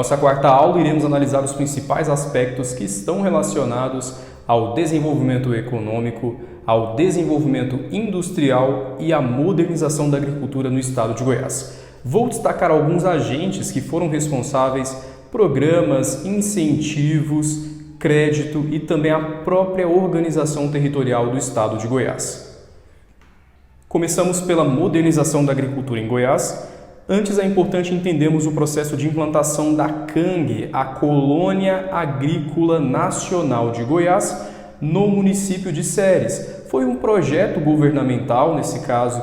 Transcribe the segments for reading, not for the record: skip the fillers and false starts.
nossa quarta aula, iremos analisar os principais aspectos que estão relacionados ao desenvolvimento econômico, ao desenvolvimento industrial e à modernização da agricultura no estado de Goiás. Vou destacar alguns agentes que foram responsáveis, programas, incentivos, crédito e também a própria organização territorial do estado de Goiás. Começamos pela modernização da agricultura em Goiás. Antes é importante entendermos o processo de implantação da CANG, a Colônia Agrícola Nacional de Goiás, no município de Ceres. Foi um projeto governamental, nesse caso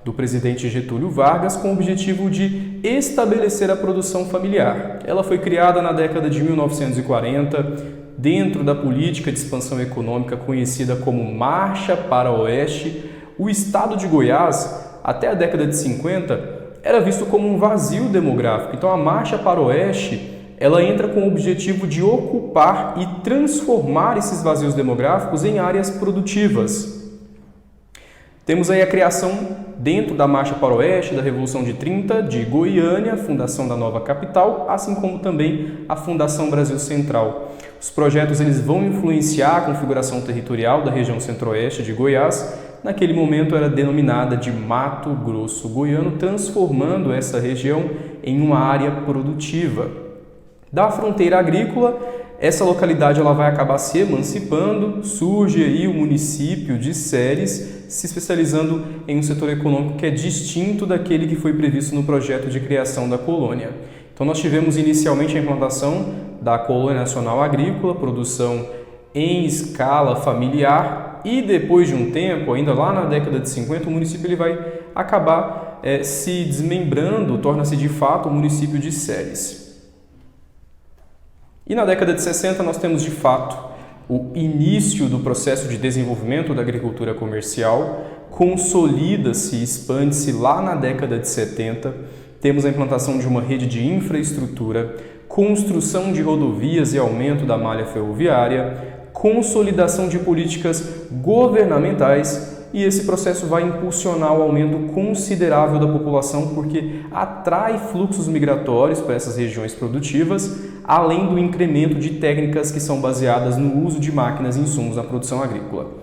do presidente Getúlio Vargas, com o objetivo de estabelecer a produção familiar. Ela foi criada na década de 1940, dentro da política de expansão econômica conhecida como Marcha para o Oeste. O estado de Goiás, até a década de 50, era visto como um vazio demográfico. Então a Marcha para o Oeste, ela entra com o objetivo de ocupar e transformar esses vazios demográficos em áreas produtivas. Temos aí a criação, dentro da Marcha para o Oeste, da Revolução de 30, de Goiânia, a fundação da nova capital, assim como também a Fundação Brasil Central. Os projetos eles vão influenciar a configuração territorial da região centro-oeste de Goiás. Naquele momento era denominada de Mato Grosso Goiano, transformando essa região em uma área produtiva. Da fronteira agrícola, essa localidade ela vai acabar se emancipando, surge aí o município de Ceres, se especializando em um setor econômico que é distinto daquele que foi previsto no projeto de criação da colônia. Então nós tivemos inicialmente a implantação da Colônia Nacional Agrícola, produção em escala familiar, e depois de um tempo, ainda lá na década de 50, o município ele vai acabar se desmembrando, torna-se de fato o município de Ceres. E na década de 60 nós temos de fato o início do processo de desenvolvimento da agricultura comercial, consolida-se e expande-se lá na década de 70, temos a implantação de uma rede de infraestrutura, construção de rodovias e aumento da malha ferroviária, consolidação de políticas governamentais, e esse processo vai impulsionar o aumento considerável da população porque atrai fluxos migratórios para essas regiões produtivas, além do incremento de técnicas que são baseadas no uso de máquinas e insumos na produção agrícola.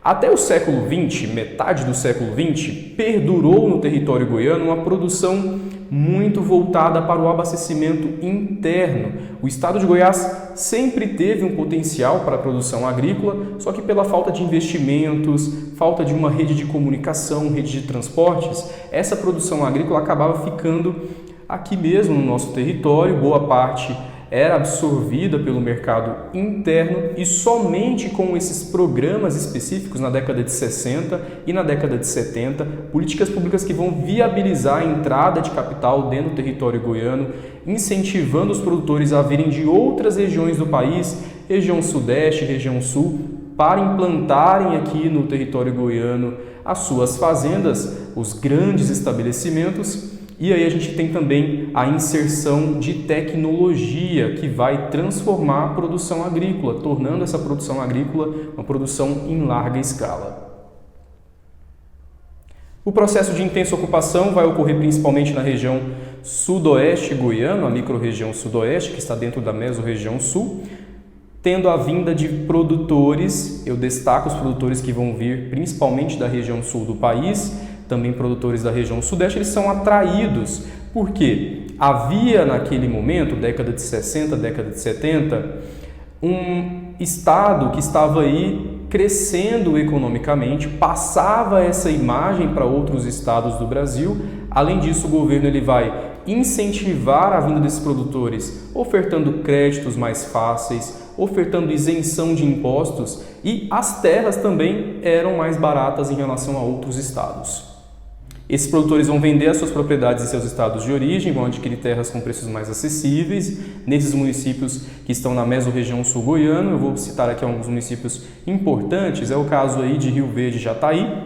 Até o século XX, metade do século XX, perdurou no território goiano uma produção muito voltada para o abastecimento interno. O estado de Goiás sempre teve um potencial para a produção agrícola, só que pela falta de investimentos, falta de uma rede de comunicação, rede de transportes, essa produção agrícola acabava ficando aqui mesmo no nosso território, boa parte era absorvida pelo mercado interno, e somente com esses programas específicos na década de 60 e na década de 70, políticas públicas que vão viabilizar a entrada de capital dentro do território goiano, incentivando os produtores a virem de outras regiões do país, região sudeste, região sul, para implantarem aqui no território goiano as suas fazendas, os grandes estabelecimentos. E aí a gente tem também a inserção de tecnologia que vai transformar a produção agrícola, tornando essa produção agrícola uma produção em larga escala. O processo de intensa ocupação vai ocorrer principalmente na região sudoeste goiano, a microrregião sudoeste, que está dentro da mesorregião sul, tendo a vinda de produtores. Eu destaco os produtores que vão vir principalmente da região sul do país, também produtores da região sudeste. Eles são atraídos porque havia naquele momento, década de 60, década de 70, um estado que estava aí crescendo economicamente, passava essa imagem para outros estados do Brasil. Além disso, o governo ele vai incentivar a vinda desses produtores, ofertando créditos mais fáceis, ofertando isenção de impostos, e as terras também eram mais baratas em relação a outros estados. Esses produtores vão vender as suas propriedades em seus estados de origem, vão adquirir terras com preços mais acessíveis nesses municípios que estão na mesorregião sul goiano. Eu vou citar aqui alguns municípios importantes, é o caso aí de Rio Verde e Jataí.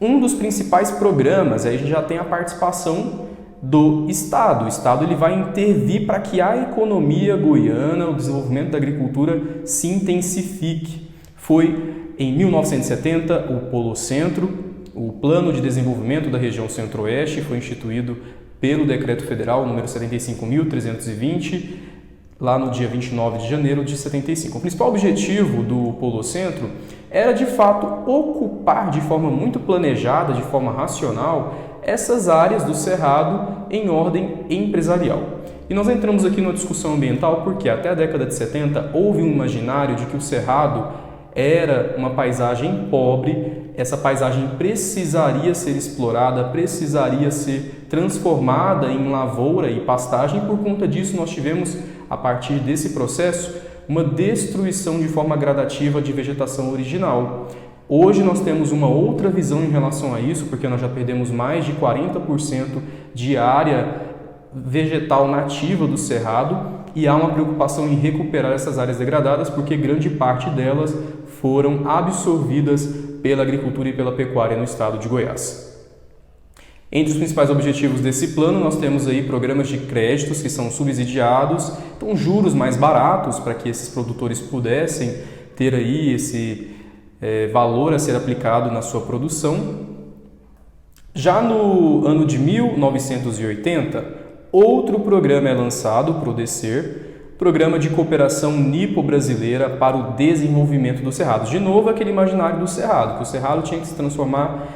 Um dos principais programas, aí a gente já tem a participação do Estado. O Estado ele vai intervir para que a economia goiana, o desenvolvimento da agricultura se intensifique. Foi em 1970 o Polo Centro, o Plano de Desenvolvimento da Região Centro-Oeste, foi instituído pelo Decreto Federal número 75.320, lá no dia 29 de janeiro de 75. O principal objetivo do Polocentro era, de fato, ocupar de forma muito planejada, de forma racional, essas áreas do Cerrado em ordem empresarial. E nós entramos aqui numa discussão ambiental porque até a década de 70 houve um imaginário de que o Cerrado era uma paisagem pobre, essa paisagem precisaria ser explorada, precisaria ser transformada em lavoura e pastagem. Por conta disso, nós tivemos, a partir desse processo, uma destruição de forma gradativa de vegetação original. Hoje nós temos uma outra visão em relação a isso, porque nós já perdemos mais de 40% de área vegetal nativa do Cerrado e há uma preocupação em recuperar essas áreas degradadas, porque grande parte delas foram absorvidas pela agricultura e pela pecuária no estado de Goiás. Entre os principais objetivos desse plano, nós temos aí programas de créditos que são subsidiados, então juros mais baratos para que esses produtores pudessem ter aí esse valor a ser aplicado na sua produção. Já no ano de 1980, outro programa é lançado, o PRODECER, Programa de Cooperação Nipo-Brasileira para o Desenvolvimento do Cerrado. De novo, aquele imaginário do Cerrado, que o Cerrado tinha que se transformar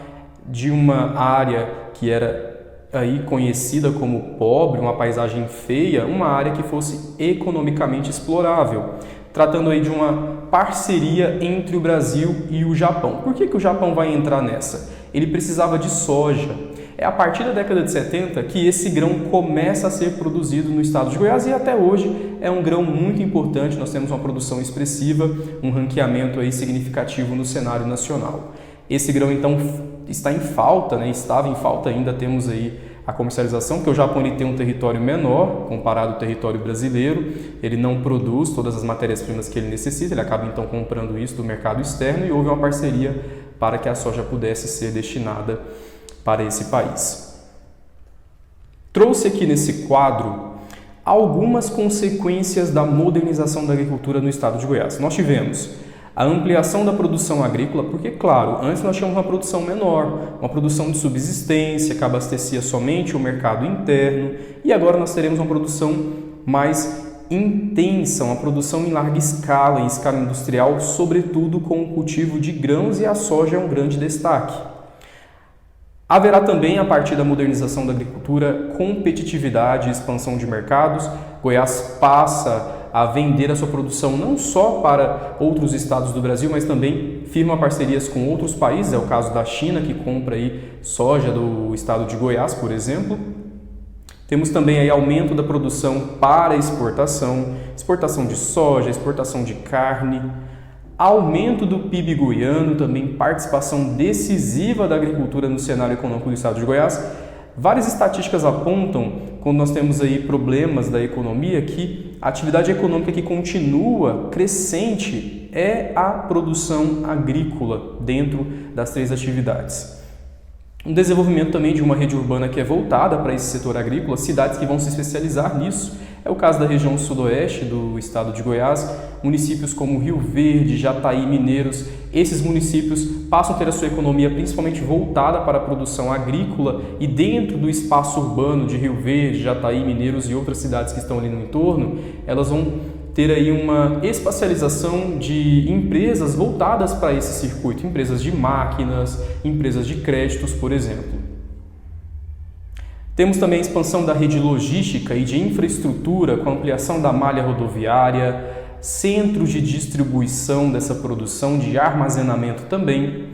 de uma área que era aí conhecida como pobre, uma paisagem feia, uma área que fosse economicamente explorável, tratando aí de uma parceria entre o Brasil e o Japão. Por que o Japão vai entrar nessa? Ele precisava de soja. É a partir da década de 70 que esse grão começa a ser produzido no estado de Goiás e até hoje é um grão muito importante. Nós temos uma produção expressiva, um ranqueamento aí significativo no cenário nacional. Esse grão então está em falta, estava em falta ainda, temos aí a comercialização, porque o Japão ele tem um território menor comparado ao território brasileiro, ele não produz todas as matérias-primas que ele necessita, ele acaba então comprando isso do mercado externo e houve uma parceria para que a soja pudesse ser destinada para esse país. Trouxe aqui nesse quadro algumas consequências da modernização da agricultura no estado de Goiás. Nós tivemos a ampliação da produção agrícola, porque, claro, antes nós tínhamos uma produção menor, uma produção de subsistência que abastecia somente o mercado interno, e agora nós teremos uma produção mais intensa, uma produção em larga escala, em escala industrial, sobretudo com o cultivo de grãos, e a soja é um grande destaque. Haverá também, a partir da modernização da agricultura, competitividade e expansão de mercados. Goiás passa a vender a sua produção não só para outros estados do Brasil, mas também firma parcerias com outros países. É o caso da China, que compra aí soja do estado de Goiás, por exemplo. Temos também aí aumento da produção para exportação, exportação de soja, exportação de carne, aumento do PIB goiano, também participação decisiva da agricultura no cenário econômico do estado de Goiás. Várias estatísticas apontam, quando nós temos aí problemas da economia, que a atividade econômica que continua crescente é a produção agrícola dentro das três atividades. Um desenvolvimento também de uma rede urbana que é voltada para esse setor agrícola, cidades que vão se especializar nisso. É o caso da região sudoeste do estado de Goiás, municípios como Rio Verde, Jataí, Mineiros. Esses municípios passam a ter a sua economia principalmente voltada para a produção agrícola e dentro do espaço urbano de Rio Verde, Jataí, Mineiros e outras cidades que estão ali no entorno, elas vão ter aí uma espacialização de empresas voltadas para esse circuito, empresas de máquinas, empresas de créditos, por exemplo. Temos também a expansão da rede logística e de infraestrutura com a ampliação da malha rodoviária, centros de distribuição dessa produção, de armazenamento também.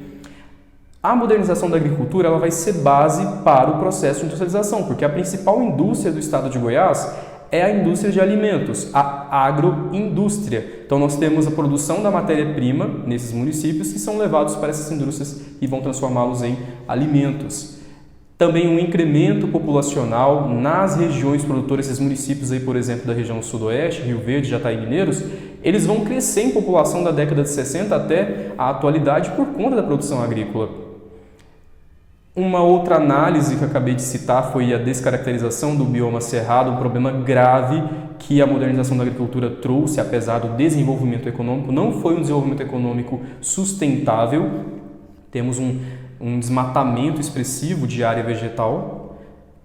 A modernização da agricultura ela vai ser base para o processo de industrialização, porque a principal indústria do estado de Goiás é a indústria de alimentos, a agroindústria. Então nós temos a produção da matéria-prima nesses municípios que são levados para essas indústrias e vão transformá-los em alimentos. Também um incremento populacional nas regiões produtoras, esses municípios aí, por exemplo, da região sudoeste, Rio Verde, Jataí, Mineiros, eles vão crescer em população da década de 60 até a atualidade por conta da produção agrícola. Uma outra análise que eu acabei de citar foi a descaracterização do bioma cerrado, um problema grave que a modernização da agricultura trouxe, apesar do desenvolvimento econômico. Não foi um desenvolvimento econômico sustentável, temos um desmatamento expressivo de área vegetal,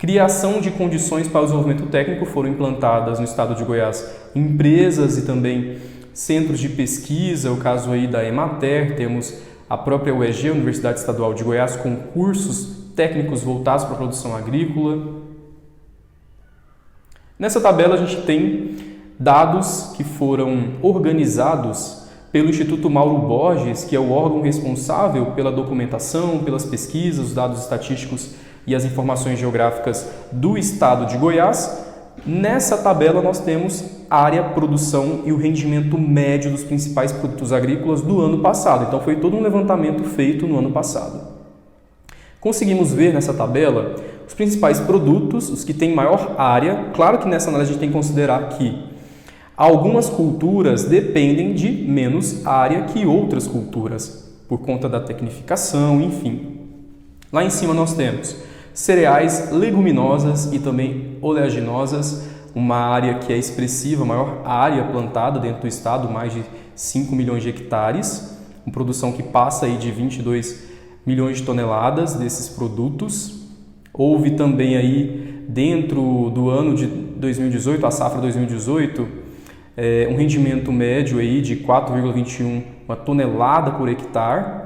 Criação de condições para o desenvolvimento técnico, foram implantadas no estado de Goiás empresas e também centros de pesquisa, o caso aí da Emater, temos a própria UEG, Universidade Estadual de Goiás, com cursos técnicos voltados para a produção agrícola. Nessa tabela a gente tem dados que foram organizados pelo Instituto Mauro Borges, que é o órgão responsável pela documentação, pelas pesquisas, os dados estatísticos e as informações geográficas do estado de Goiás. Nessa tabela nós temos área, produção e o rendimento médio dos principais produtos agrícolas do ano passado. Então foi todo um levantamento feito no ano passado. Conseguimos ver nessa tabela os principais produtos, os que têm maior área. Claro que nessa análise a gente tem que considerar que algumas culturas dependem de menos área que outras culturas, por conta da tecnificação, enfim. Lá em cima nós temos cereais, leguminosas e também oleaginosas, uma área que é expressiva, a maior área plantada dentro do estado, mais de 5 milhões de hectares, uma produção que passa aí de 22 milhões de toneladas desses produtos. Houve também aí, dentro do ano de 2018, a safra 2018, um rendimento médio aí de 4,21 uma tonelada por hectare.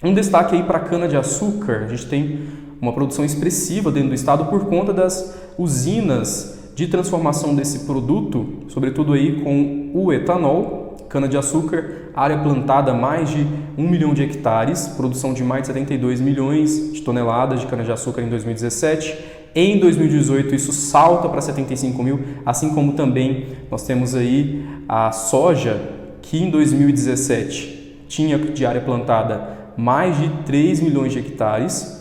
Um destaque aí para a cana-de-açúcar, a gente tem uma produção expressiva dentro do estado por conta das usinas de transformação desse produto, sobretudo aí com o etanol. Cana-de-açúcar, área plantada mais de 1 milhão de hectares, produção de mais de 72 milhões de toneladas de cana-de-açúcar em 2017. Em 2018 isso salta para 75 mil, assim como também nós temos aí a soja, que em 2017 tinha de área plantada mais de 3 milhões de hectares,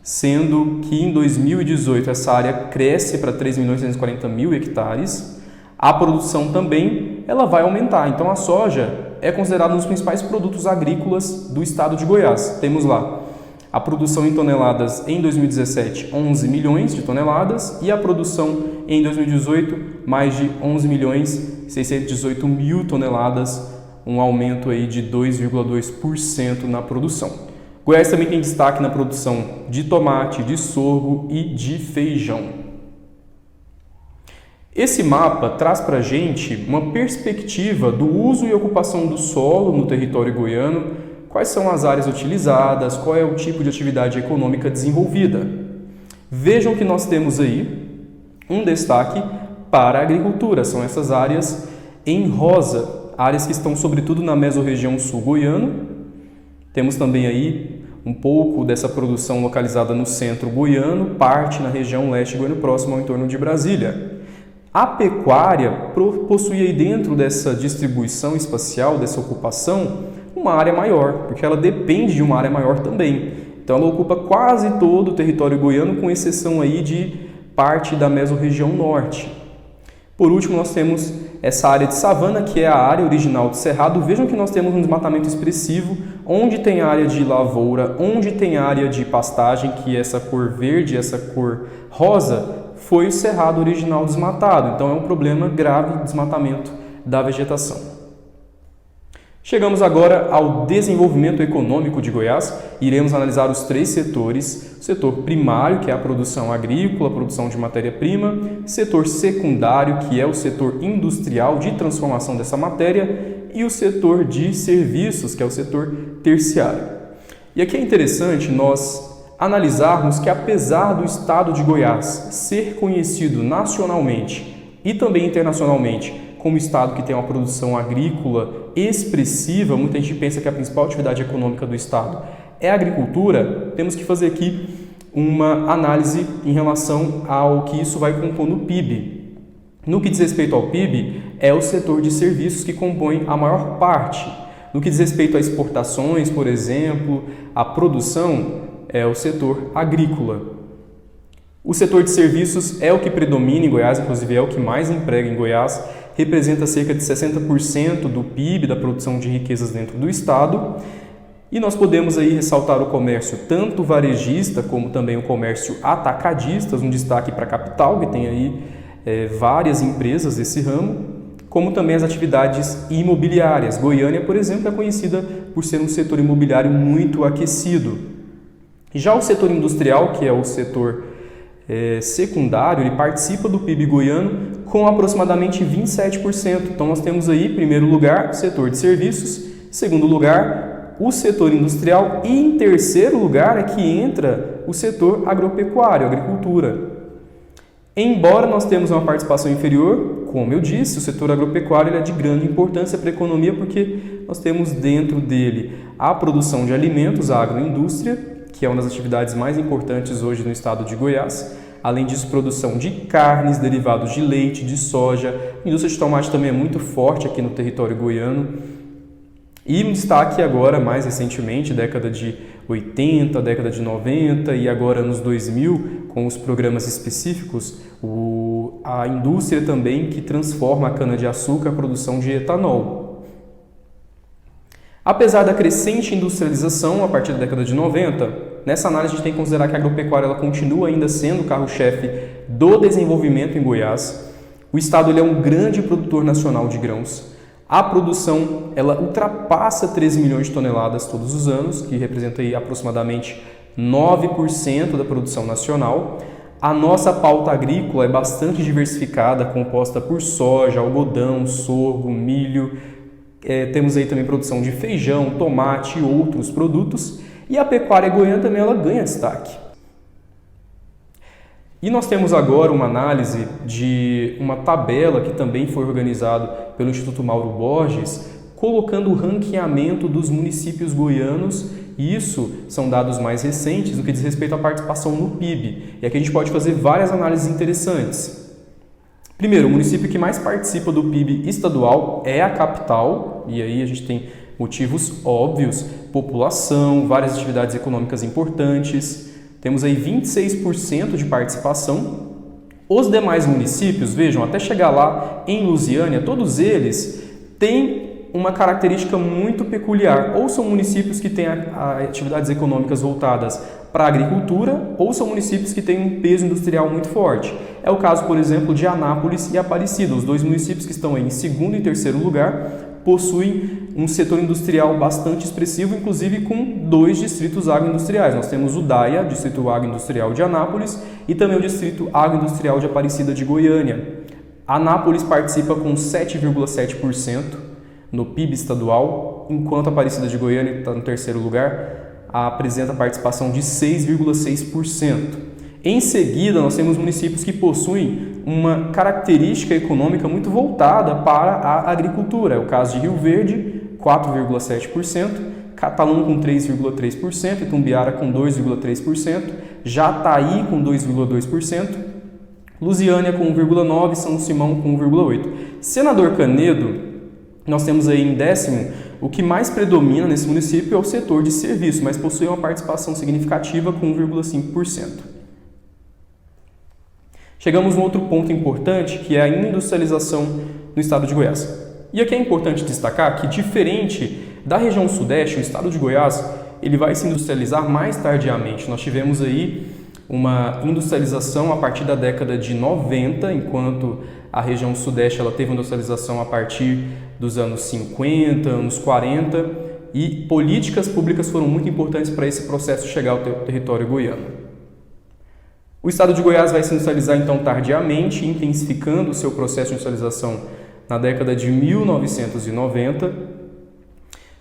sendo que em 2018 essa área cresce para 3.840.000 hectares. A produção também ela vai aumentar, então a soja é considerada um dos principais produtos agrícolas do estado de Goiás. Temos lá a produção em toneladas em 2017, 11 milhões de toneladas, e a produção em 2018, mais de 11 milhões 618 mil toneladas, um aumento aí de 2,2% na produção. Goiás também tem destaque na produção de tomate, de sorgo e de feijão. Esse mapa traz para a gente uma perspectiva do uso e ocupação do solo no território goiano, quais são as áreas utilizadas, qual é o tipo de atividade econômica desenvolvida. Vejam que nós temos aí um destaque para a agricultura, são essas áreas em rosa, áreas que estão sobretudo na mesorregião sul goiano. Temos também aí um pouco dessa produção localizada no centro goiano, parte na região leste goiano, próximo ao entorno de Brasília. A pecuária possui aí dentro dessa distribuição espacial, dessa ocupação, uma área maior, porque ela depende de uma área maior também. Então ela ocupa quase todo o território goiano, com exceção aí de parte da mesorregião norte. Por último, nós temos essa área de savana, que é a área original do cerrado. Vejam que nós temos um desmatamento expressivo, onde tem área de lavoura, onde tem área de pastagem, que essa cor verde, essa cor rosa, foi o cerrado original desmatado. Então é um problema grave de desmatamento da vegetação. Chegamos agora ao desenvolvimento econômico de Goiás. Iremos analisar os 3 setores: o setor primário, que é a produção agrícola, a produção de matéria-prima; setor secundário, que é o setor industrial de transformação dessa matéria; e o setor de serviços, que é o setor terciário. E aqui é interessante nós analisarmos que, apesar do estado de Goiás ser conhecido nacionalmente e também internacionalmente como estado que tem uma produção agrícola expressiva, muita gente pensa que a principal atividade econômica do estado é a agricultura, temos que fazer aqui uma análise em relação ao que isso vai compor no PIB. No que diz respeito ao PIB, é o setor de serviços que compõe a maior parte. No que diz respeito a exportações, por exemplo, a produção, é o setor agrícola. O setor de serviços é o que predomina em Goiás, inclusive é o que mais emprega em Goiás, representa cerca de 60% do PIB, da produção de riquezas dentro do estado. E nós podemos aí ressaltar o comércio tanto varejista como também o comércio atacadista, um destaque para a capital, que tem aí várias empresas desse ramo, como também as atividades imobiliárias. Goiânia, por exemplo, é conhecida por ser um setor imobiliário muito aquecido. Já o setor industrial, que é o setor secundário, ele participa do PIB goiano com aproximadamente 27%. Então nós temos aí, em primeiro lugar, o setor de serviços, em segundo lugar, o setor industrial e em terceiro lugar é que entra o setor agropecuário, agricultura. Embora nós temos uma participação inferior, como eu disse, o setor agropecuário ele é de grande importância para a economia porque nós temos dentro dele a produção de alimentos, a agroindústria, que é uma das atividades mais importantes hoje no estado de Goiás. Além disso, produção de carnes, derivados de leite, de soja. A indústria de tomate também é muito forte aqui no território goiano. E um destaque agora, mais recentemente, década de 80, década de 90 e agora anos 2000, com os programas específicos, a indústria também que transforma a cana-de-açúcar a produção de etanol. Apesar da crescente industrialização a partir da década de 90, nessa análise a gente tem que considerar que a agropecuária ela continua ainda sendo o carro-chefe do desenvolvimento em Goiás. O estado ele é um grande produtor nacional de grãos. A produção ela ultrapassa 13 milhões de toneladas todos os anos, que representa aí aproximadamente 9% da produção nacional. A nossa pauta agrícola é bastante diversificada, composta por soja, algodão, sorgo, milho. Temos aí também produção de feijão, tomate e outros produtos. E a pecuária goiana também ela ganha destaque. E nós temos agora uma análise de uma tabela que também foi organizada pelo Instituto Mauro Borges, colocando o ranqueamento dos municípios goianos. E isso são dados mais recentes no que diz respeito à participação no PIB. E aqui a gente pode fazer várias análises interessantes. Primeiro, o município que mais participa do PIB estadual é a capital, e aí a gente tem motivos óbvios, população, várias atividades econômicas importantes. Temos aí 26% de participação. Os demais municípios, vejam, até chegar lá em Lusiânia, todos eles têm uma característica muito peculiar. Ou são municípios que têm atividades econômicas voltadas para a agricultura, ou são municípios que têm um peso industrial muito forte. É o caso, por exemplo, de Anápolis e Aparecida. Os dois municípios que estão aí em segundo e terceiro lugar possuem um setor industrial bastante expressivo, inclusive com 2 distritos agroindustriais. Nós temos o DAIA, Distrito Agroindustrial de Anápolis, e também o Distrito Agroindustrial de Aparecida de Goiânia. Anápolis participa com 7,7% no PIB estadual, enquanto a Aparecida de Goiânia, que está no terceiro lugar, apresenta participação de 6,6%. Em seguida, nós temos municípios que possuem uma característica econômica muito voltada para a agricultura. É o caso de Rio Verde, 4,7%, Catalão com 3,3%, Itumbiara com 2,3%, Jataí com 2,2%, Lusiânia com 1,9%, São Simão com 1,8%. Senador Canedo, nós temos aí em décimo. O que mais predomina nesse município é o setor de serviço, mas possui uma participação significativa com 1,5%. Chegamos a um outro ponto importante, que é a industrialização no estado de Goiás. E aqui é importante destacar que, diferente da região sudeste, o estado de Goiás ele vai se industrializar mais tardiamente. Nós tivemos aí uma industrialização a partir da década de 90, enquanto a região sudeste ela teve industrialização a partir dos anos 50, anos 40, e políticas públicas foram muito importantes para esse processo chegar ao território goiano. O estado de Goiás vai se industrializar então tardiamente, intensificando o seu processo de industrialização na década de 1990.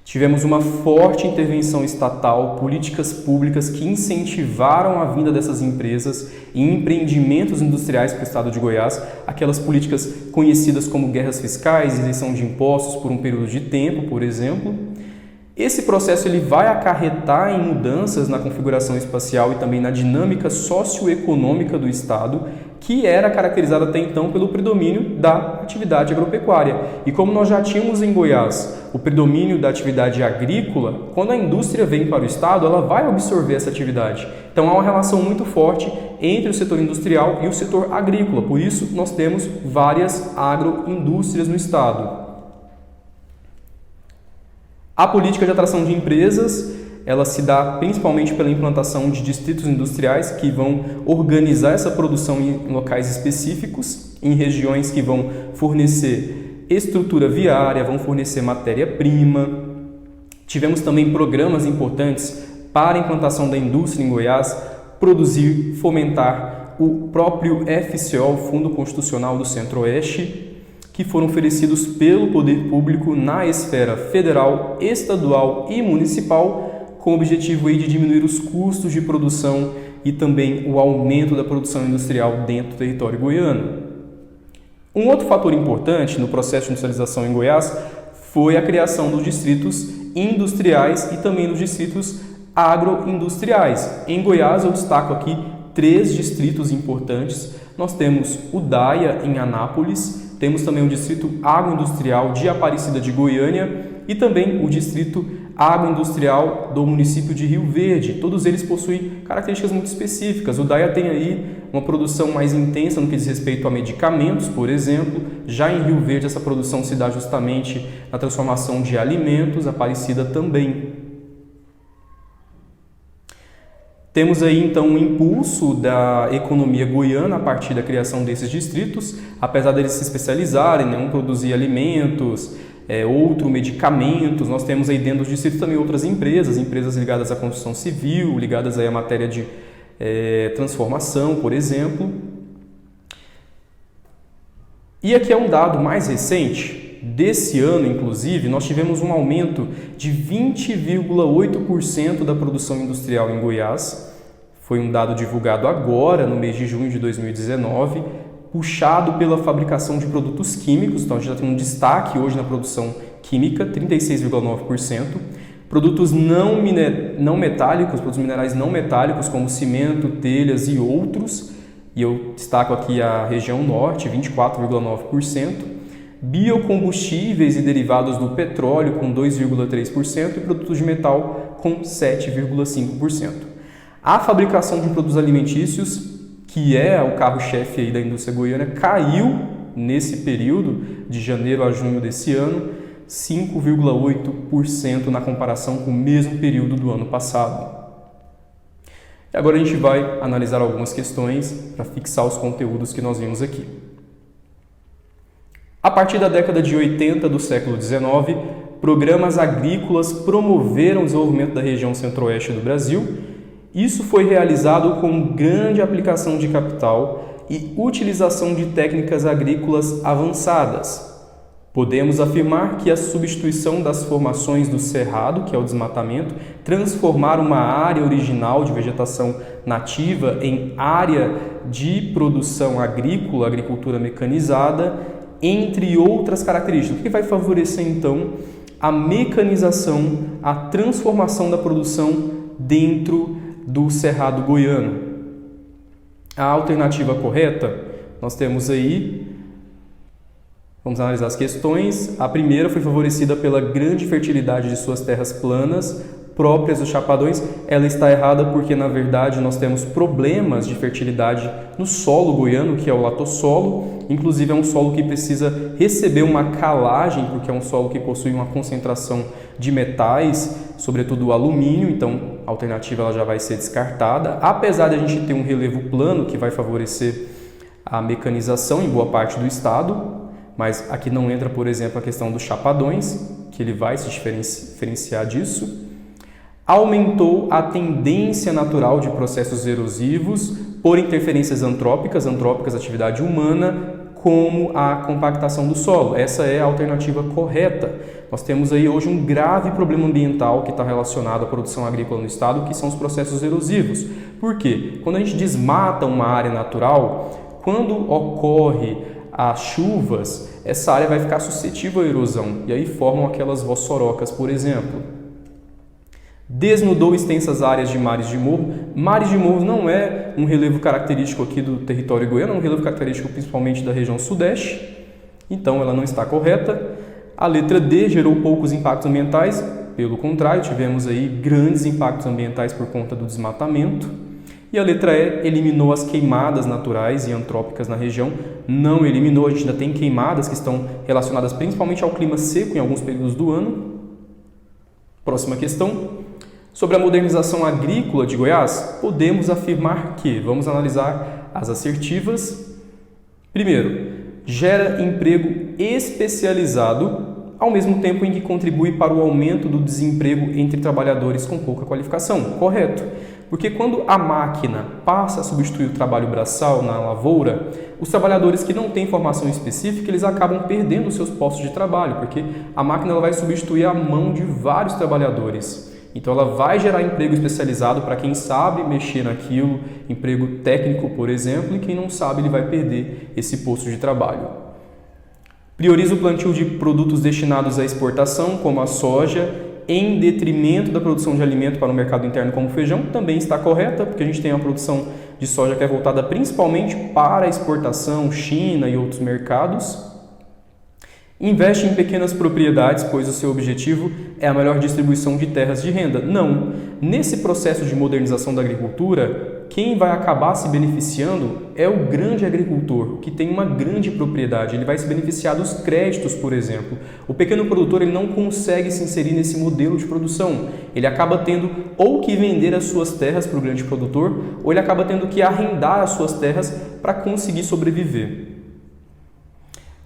Tivemos uma forte intervenção estatal, políticas públicas que incentivaram a vinda dessas empresas e empreendimentos industriais para o estado de Goiás, aquelas políticas conhecidas como guerras fiscais, isenção de impostos por um período de tempo, por exemplo. Esse processo ele vai acarretar em mudanças na configuração espacial e também na dinâmica socioeconômica do estado, que era caracterizada até então pelo predomínio da atividade agropecuária. E como nós já tínhamos em Goiás o predomínio da atividade agrícola, quando a indústria vem para o estado, ela vai absorver essa atividade. Então há uma relação muito forte entre o setor industrial e o setor agrícola, por isso nós temos várias agroindústrias no estado. A política de atração de empresas, ela se dá principalmente pela implantação de distritos industriais que vão organizar essa produção em locais específicos, em regiões que vão fornecer estrutura viária, vão fornecer matéria-prima. Tivemos também programas importantes para a implantação da indústria em Goiás, produzir, fomentar o próprio FCO, Fundo Constitucional do Centro-Oeste, que foram oferecidos pelo poder público na esfera federal, estadual e municipal, com o objetivo aí de diminuir os custos de produção e também o aumento da produção industrial dentro do território goiano. Um outro fator importante no processo de industrialização em Goiás foi a criação dos distritos industriais e também dos distritos agroindustriais. Em Goiás, eu destaco aqui 3 distritos importantes. Nós temos o DAIA, em Anápolis, temos também o Distrito Agroindustrial de Aparecida de Goiânia e também o Distrito Agroindustrial do município de Rio Verde. Todos eles possuem características muito específicas. O DAIA tem aí uma produção mais intensa no que diz respeito a medicamentos, por exemplo. Já em Rio Verde, essa produção se dá justamente na transformação de alimentos, Aparecida também. Temos aí então um impulso da economia goiana a partir da criação desses distritos, apesar deles se especializarem, um produzir alimentos, outro medicamentos. Nós temos aí dentro dos distritos também outras empresas ligadas à construção civil, ligadas aí à matéria de transformação, por exemplo. E aqui é um dado mais recente, desse ano inclusive, nós tivemos um aumento de 20,8% da produção industrial em Goiás. Foi um dado divulgado agora, no mês de junho de 2019, puxado pela fabricação de produtos químicos. Então a gente já tem um destaque hoje na produção química, 36,9%. Produtos não metálicos, produtos minerais não metálicos, como cimento, telhas e outros. E eu destaco aqui a região norte, 24,9%. Biocombustíveis e derivados do petróleo, com 2,3%. E produtos de metal, com 7,5%. A fabricação de produtos alimentícios, que é o carro-chefe aí da indústria goiana, caiu nesse período, de janeiro a junho desse ano, 5,8% na comparação com o mesmo período do ano passado. E agora a gente vai analisar algumas questões para fixar os conteúdos que nós vimos aqui. A partir da década de 80 do século XIX, programas agrícolas promoveram o desenvolvimento da região centro-oeste do Brasil. Isso foi realizado com grande aplicação de capital e utilização de técnicas agrícolas avançadas. Podemos afirmar que a substituição das formações do cerrado, que é o desmatamento, transformar uma área original de vegetação nativa em área de produção agrícola, agricultura mecanizada, entre outras características, o que vai favorecer então a mecanização, a transformação da produção dentro do cerrado goiano. A alternativa correta, nós temos aí, vamos analisar as questões. A primeira foi favorecida pela grande fertilidade de suas terras planas, próprias dos chapadões. Ela está errada porque, na verdade, nós temos problemas de fertilidade no solo goiano, que é o latossolo. Inclusive, é um solo que precisa receber uma calagem, porque é um solo que possui uma concentração de metais, sobretudo o alumínio. Então, a alternativa ela já vai ser descartada. Apesar de a gente ter um relevo plano, que vai favorecer a mecanização em boa parte do estado, mas aqui não entra, por exemplo, a questão dos chapadões, que ele vai se diferenciar disso. Aumentou a tendência natural de processos erosivos por interferências antrópicas, atividade humana, como a compactação do solo. Essa é a alternativa correta. Nós temos aí hoje um grave problema ambiental que está relacionado à produção agrícola no estado, que são os processos erosivos. Por quê? Quando a gente desmata uma área natural, quando ocorre as chuvas, essa área vai ficar suscetível à erosão, e aí formam aquelas vossorocas, por exemplo. Desnudou extensas áreas de mares de morro. Mares de morro não é um relevo característico aqui do território goiano, é um relevo característico principalmente da região sudeste, então ela não está correta. A letra D, gerou poucos impactos ambientais, pelo contrário, tivemos aí grandes impactos ambientais por conta do desmatamento. E a letra E, eliminou as queimadas naturais e antrópicas na região. Não eliminou, a gente ainda tem queimadas que estão relacionadas principalmente ao clima seco em alguns períodos do ano. Próxima questão. Sobre a modernização agrícola de Goiás, podemos afirmar que, vamos analisar as assertivas. Primeiro, gera emprego especializado, ao mesmo tempo em que contribui para o aumento do desemprego entre trabalhadores com pouca qualificação. Correto. Porque quando a máquina passa a substituir o trabalho braçal na lavoura, os trabalhadores que não têm formação específica, eles acabam perdendo os seus postos de trabalho, porque a máquina ela vai substituir a mão de vários trabalhadores. Então ela vai gerar emprego especializado para quem sabe mexer naquilo, emprego técnico, por exemplo, e quem não sabe ele vai perder esse posto de trabalho. Prioriza o plantio de produtos destinados à exportação, como a soja, em detrimento da produção de alimento para o mercado interno como o feijão, também está correta, porque a gente tem uma produção de soja que é voltada principalmente para a exportação, China e outros mercados. Investe em pequenas propriedades, pois o seu objetivo é a melhor distribuição de terras de renda. Não. Nesse processo de modernização da agricultura, quem vai acabar se beneficiando é o grande agricultor, que tem uma grande propriedade. Ele vai se beneficiar dos créditos, por exemplo. O pequeno produtor ele não consegue se inserir nesse modelo de produção. Ele acaba tendo ou que vender as suas terras para o grande produtor, ou ele acaba tendo que arrendar as suas terras para conseguir sobreviver.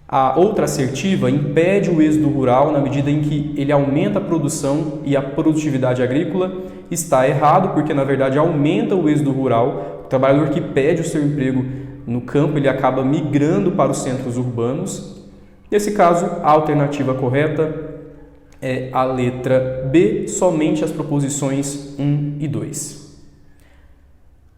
A outra assertiva impede o êxodo rural na medida em que ele aumenta a produção e a produtividade agrícola. Está errado, porque na verdade aumenta o êxodo rural. O trabalhador que perde o seu emprego no campo, ele acaba migrando para os centros urbanos. Nesse caso, a alternativa correta é a letra B, somente as proposições 1 e 2.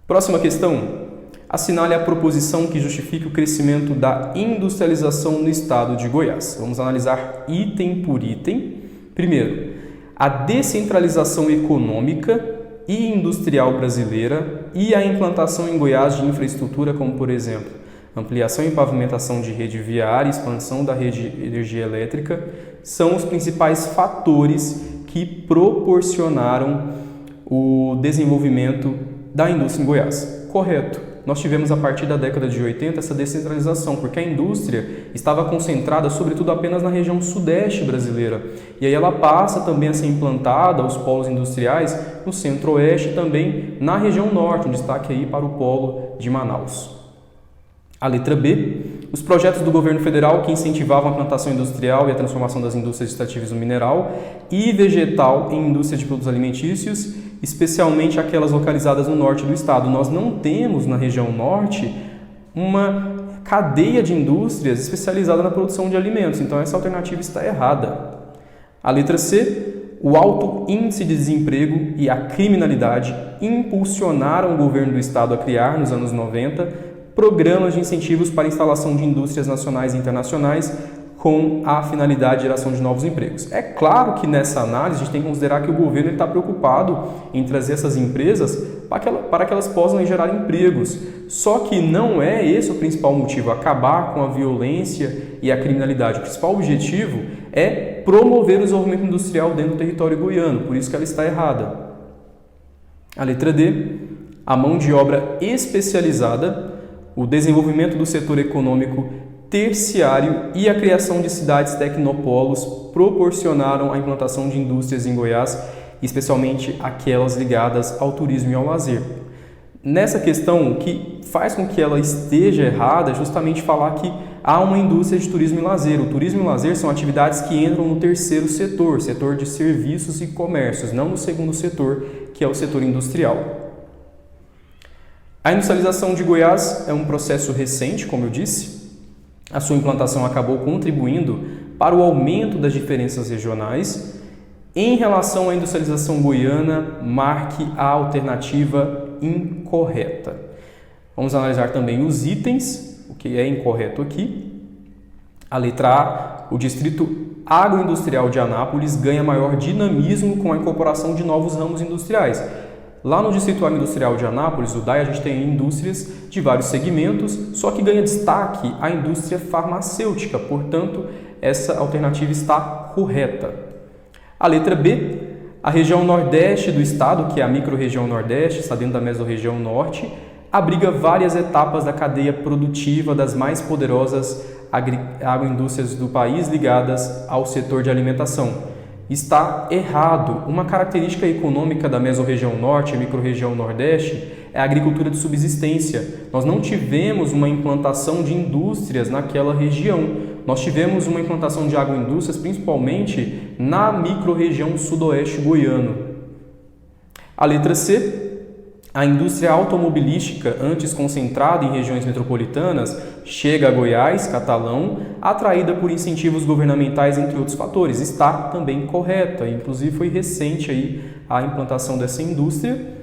Próxima questão. Assinale a proposição que justifique o crescimento da industrialização no estado de Goiás. Vamos analisar item por item. Primeiro, a descentralização econômica e industrial brasileira e a implantação em Goiás de infraestrutura como, por exemplo, ampliação e pavimentação de rede viária, expansão da rede de energia elétrica, são os principais fatores que proporcionaram o desenvolvimento da indústria em Goiás. Correto. Nós tivemos a partir da década de 80 essa descentralização, porque a indústria estava concentrada sobretudo apenas na região sudeste brasileira. E aí ela passa também a ser implantada, os polos industriais, no centro-oeste e também na região norte, um destaque aí para o polo de Manaus. A letra B, os projetos do governo federal que incentivavam a plantação industrial e a transformação das indústrias extrativas no mineral e vegetal em indústria de produtos alimentícios, especialmente aquelas localizadas no norte do estado. Nós não temos na região norte uma cadeia de indústrias especializada na produção de alimentos, então essa alternativa está errada. A letra C, o alto índice de desemprego e a criminalidade impulsionaram o governo do estado a criar, nos anos 90, programas de incentivos para a instalação de indústrias nacionais e internacionais com a finalidade de geração de novos empregos. É claro que nessa análise a gente tem que considerar que o governo está preocupado em trazer essas empresas para que elas possam gerar empregos. Só que não é esse o principal motivo, acabar com a violência e a criminalidade. O principal objetivo é promover o desenvolvimento industrial dentro do território goiano, por isso que ela está errada. A letra D, a mão de obra especializada, o desenvolvimento do setor econômico terciário e a criação de cidades tecnopolos proporcionaram a implantação de indústrias em Goiás, especialmente aquelas ligadas ao turismo e ao lazer. Nessa questão, o que faz com que ela esteja errada é justamente falar que há uma indústria de turismo e lazer. O turismo e o lazer são atividades que entram no terceiro setor, setor de serviços e comércios, não no segundo setor, que é o setor industrial. A industrialização de Goiás é um processo recente, como eu disse. A sua implantação acabou contribuindo para o aumento das diferenças regionais. Em relação à industrialização goiana, marque a alternativa incorreta. Vamos analisar também os itens, o que é incorreto aqui. A letra A, o distrito agroindustrial de Anápolis ganha maior dinamismo com a incorporação de novos ramos industriais. Lá no Distrito Agroindustrial de Anápolis, o DAI, a gente tem indústrias de vários segmentos, só que ganha destaque a indústria farmacêutica, portanto, essa alternativa está correta. A letra B, a região nordeste do estado, que é a microrregião nordeste, está dentro da mesorregião norte, abriga várias etapas da cadeia produtiva das mais poderosas agroindústrias do país ligadas ao setor de alimentação. Está errado. Uma característica econômica da mesorregião norte e microrregião nordeste é a agricultura de subsistência. Nós não tivemos uma implantação de indústrias naquela região. Nós tivemos uma implantação de agroindústrias principalmente na microrregião sudoeste goiano. A letra C, A indústria automobilística, antes concentrada em regiões metropolitanas, chega a Goiás, Catalão, atraída por incentivos governamentais, entre outros fatores. Está também correta, inclusive foi recente aí a implantação dessa indústria.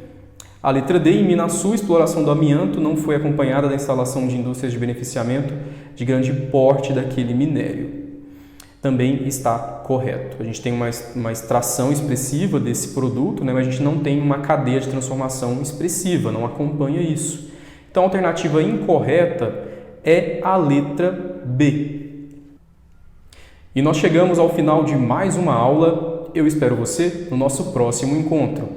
A letra D, em Minasul, a exploração do amianto não foi acompanhada da instalação de indústrias de beneficiamento de grande porte daquele minério. Também está correto. A gente tem uma extração expressiva desse produto, né, mas a gente não tem uma cadeia de transformação expressiva, não acompanha isso. Então, a alternativa incorreta é a letra B. E nós chegamos ao final de mais uma aula. Eu espero você no nosso próximo encontro.